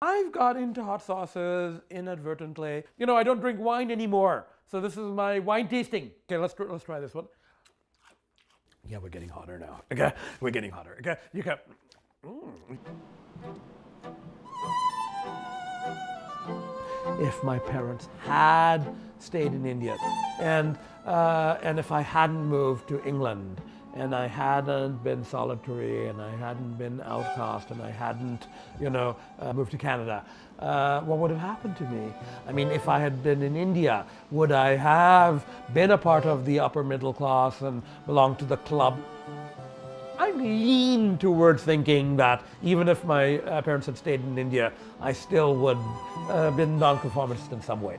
I've got into hot sauces inadvertently. You know, I don't drink wine anymore, so this is my wine tasting. Okay, let's try this one. Yeah, we're getting hotter now. Okay, we're getting hotter. Okay, you can. If my parents had stayed in India, and if I hadn't moved to England, and I hadn't been solitary, and I hadn't been outcast, and I hadn't, moved to Canada, what would have happened to me? I mean, if I had been in India, would I have been a part of the upper middle class and belonged to the club? I lean towards thinking that even if my parents had stayed in India, I still would have been nonconformist in some way.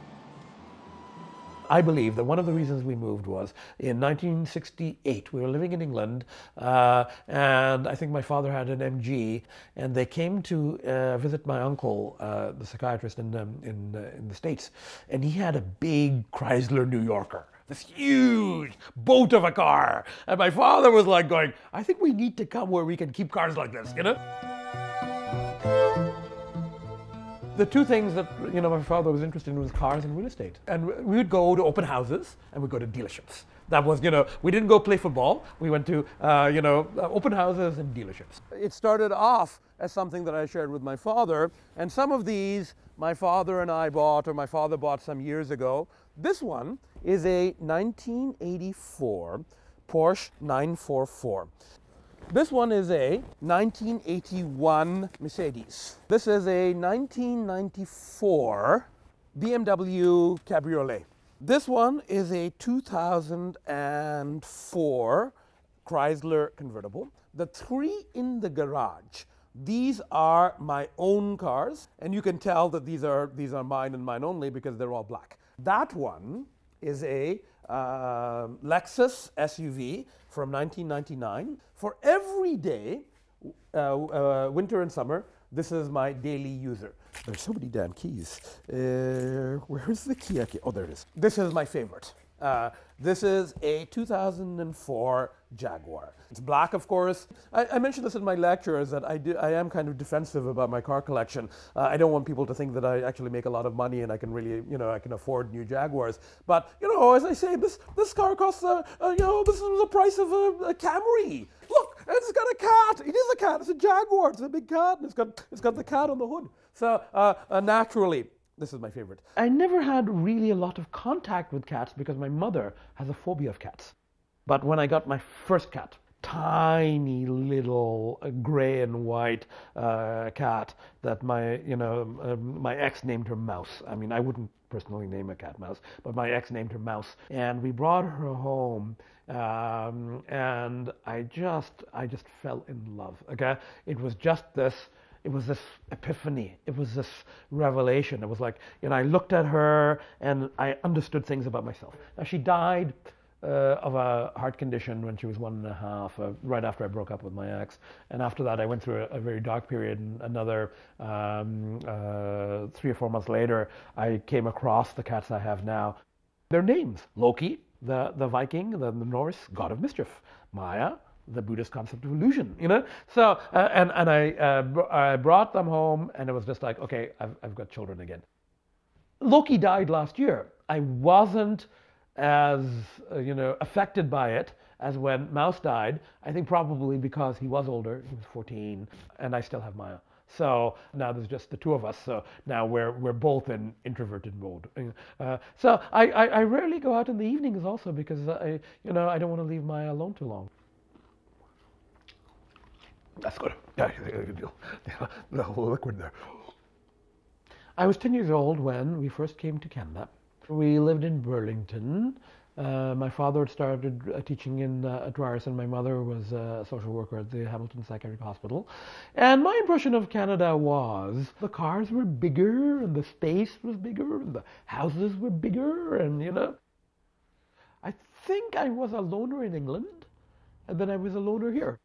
I believe that one of the reasons we moved was in 1968. We were living in England, and I think my father had an MG, and they came to visit my uncle, the psychiatrist in the States, and he had a big Chrysler New Yorker. This huge boat of a car. And my father was like going, I think we need to come where we can keep cars like this, you know? The two things that, my father was interested in was cars and real estate. And we would go to open houses and we'd go to dealerships. That was, we didn't go play football. We went to, open houses and dealerships. It started off as something that I shared with my father. And some of these, my father and I bought, or my father bought some years ago. This one is a 1984 Porsche 944. This one is a 1981 Mercedes. This is a 1994 BMW Cabriolet. This one is a 2004 Chrysler convertible. The three in the garage, these are my own cars, and you can tell that these are mine and mine only because they're all black. That one is a Lexus SUV from 1999. For every day, winter and summer, this is my daily user. There's so many damn keys. Where's the key? Oh, there it is. This is my favorite. This is a 2004 Jaguar. It's black, of course. I mentioned this in my lectures that I am kind of defensive about my car collection. I don't want people to think that I actually make a lot of money and I can really, I can afford new Jaguars. But, as I say, this car costs, this is the price of a Camry. Look, it's got a cat. It is a cat. It's a Jaguar. It's a big cat, and it's got the cat on the hood. So naturally, this is my favorite. I never had really a lot of contact with cats because my mother has a phobia of cats. But when I got my first cat, tiny little gray and white cat that my ex named her Mouse. I mean, I wouldn't personally name a cat Mouse, but my ex named her Mouse. And we brought her home, and I just fell in love. Okay, it was this epiphany. It was this revelation. It was like, I looked at her and I understood things about myself. Now, she died of a heart condition when she was 1.5, right after I broke up with my ex. And after that, I went through a very dark period. And another 3 or 4 months later, I came across the cats I have now. Their names: Loki, the Viking, the Norse god of mischief; Maya, the Buddhist concept of illusion, So, and I brought them home, and it was just like, okay, I've got children again. Loki died last year. I wasn't as, affected by it as when Mouse died. I think probably because he was older. He was 14, and I still have Maya. So now there's just the two of us. So now we're both in introverted mode. So I rarely go out in the evenings also because I don't want to leave Maya alone too long. That's good. Yeah, good deal. The whole liquid there. I was 10 years old when we first came to Canada. We lived in Burlington. My father had started teaching at Ryerson. My mother was a social worker at the Hamilton Psychiatric Hospital. And my impression of Canada was the cars were bigger, and the space was bigger, and the houses were bigger, and I think I was a loner in England, and then I was a loner here.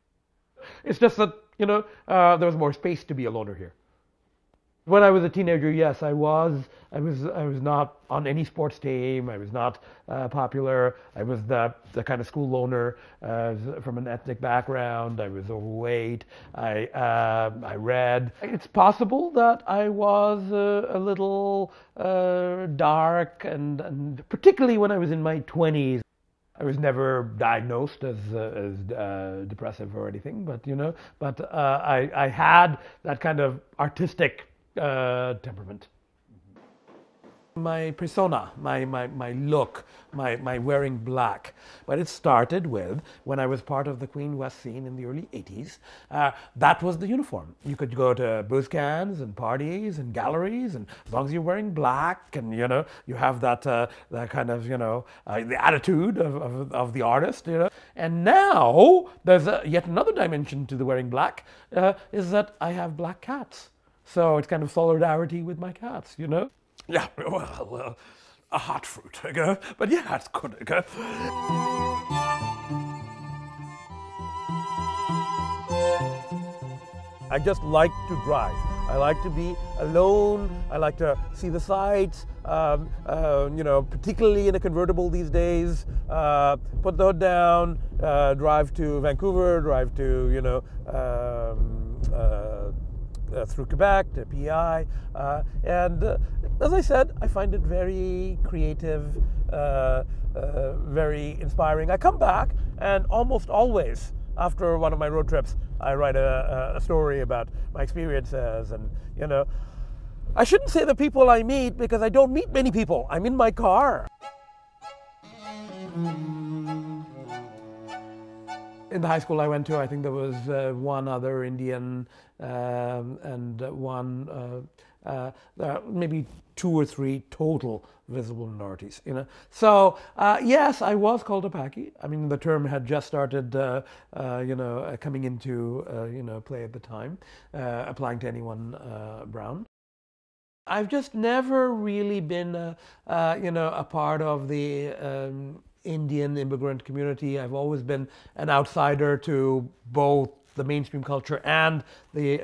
It's just that, there was more space to be a loner here. When I was a teenager, yes, I was I was not on any sports team. I was not popular. I was the kind of school loner from an ethnic background. I was overweight. I read. It's possible that I was a little dark, and particularly when I was in my 20s. I was never diagnosed as depressive or anything, but I had that kind of artistic temperament. My persona, my look, my wearing black. But it started with when I was part of the Queen West scene in the early 80s. That was the uniform. You could go to booze cans and parties and galleries, and as long as you're wearing black and you have that kind of the attitude of the artist. And now there's yet another dimension to the wearing black, is that I have black cats. So it's kind of solidarity with my cats. Yeah, well, a hot fruit, okay? But yeah, it's good, okay? I just like to drive. I like to be alone. I like to see the sights, particularly in a convertible these days. Put the hood down, drive to Vancouver, drive to, through Quebec to PEI, and as I said, I find it very creative, very inspiring. I come back, and almost always after one of my road trips, I write a story about my experiences, and I shouldn't say the people I meet because I don't meet many people. I'm in my car. In the high school I went to, I think there was one other Indian and one, maybe 2 or 3 total visible minorities. So yes, I was called a Paki. I mean, the term had just started, coming into play at the time, applying to anyone brown. I've just never really been, a part of the Indian immigrant community. I've always been an outsider to both the mainstream culture and the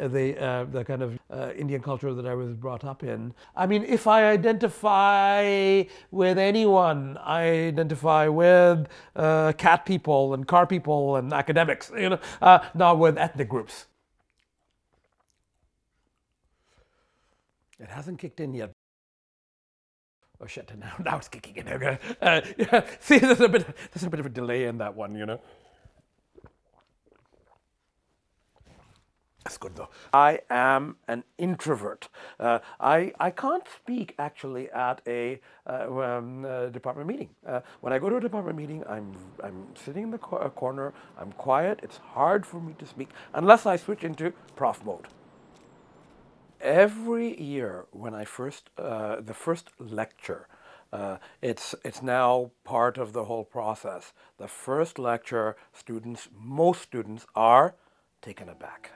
kind of Indian culture that I was brought up in. I mean, if I identify with anyone, I identify with cat people and car people and academics, not with ethnic groups. It hasn't kicked in yet. Oh shit! Now it's kicking in. Okay. Yeah. See, there's a bit of a delay in that one. That's good though. I am an introvert. I can't speak actually at a department meeting. When I go to a department meeting, I'm sitting in the corner. I'm quiet. It's hard for me to speak unless I switch into prof mode. Every year when I the first lecture, it's now part of the whole process. The first lecture, most students are taken aback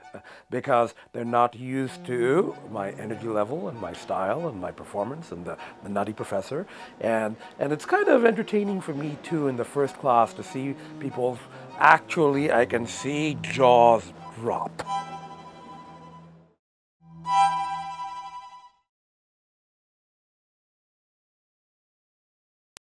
because they're not used to my energy level and my style and my performance and the nutty professor. And it's kind of entertaining for me too in the first class to see people, actually I can see jaws drop.